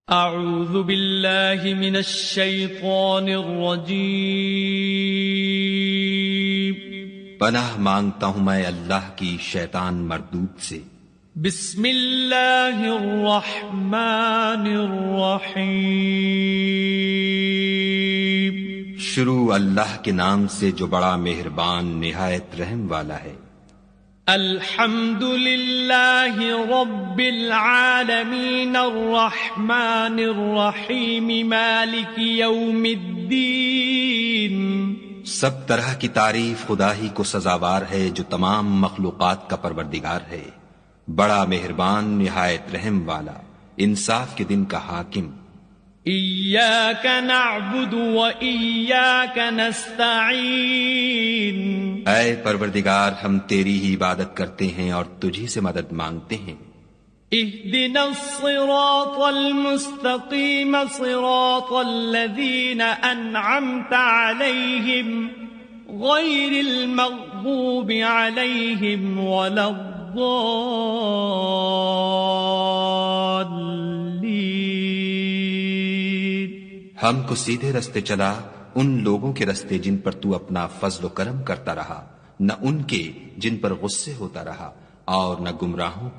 اعوذ باللہ من الشیطان الرجیم پناہ مانگتا ہوں میں اللہ کی شیطان مردود سے۔ بسم اللہ الرحمن الرحیم شروع اللہ کے نام سے جو بڑا مہربان نہایت رحم والا ہے۔ الحمد للہ رب العالمین الرحمن الرحیم مالک یوم الدین۔ سب طرح کی تعریف خدا ہی کو سزاوار ہے جو تمام مخلوقات کا پروردگار ہے، بڑا مہربان نہایت رحم والا، انصاف کے دن کا حاکم۔ ایاک نعبد و ایاک نستعین۔ اے پروردگار ہم تیری ہی عبادت کرتے ہیں اور تجھی سے مدد مانگتے ہیں۔ اہدنا الصراط المستقیم صراط الذین انعمت علیہم غیر المغضوب علیہم ولا الضالین۔ ہم کو سیدھے رستے چلا، ان لوگوں کے رستے جن پر تو اپنا فضل و کرم کرتا رہا، نہ ان کے جن پر غصے ہوتا رہا، اور نہ گمراہوں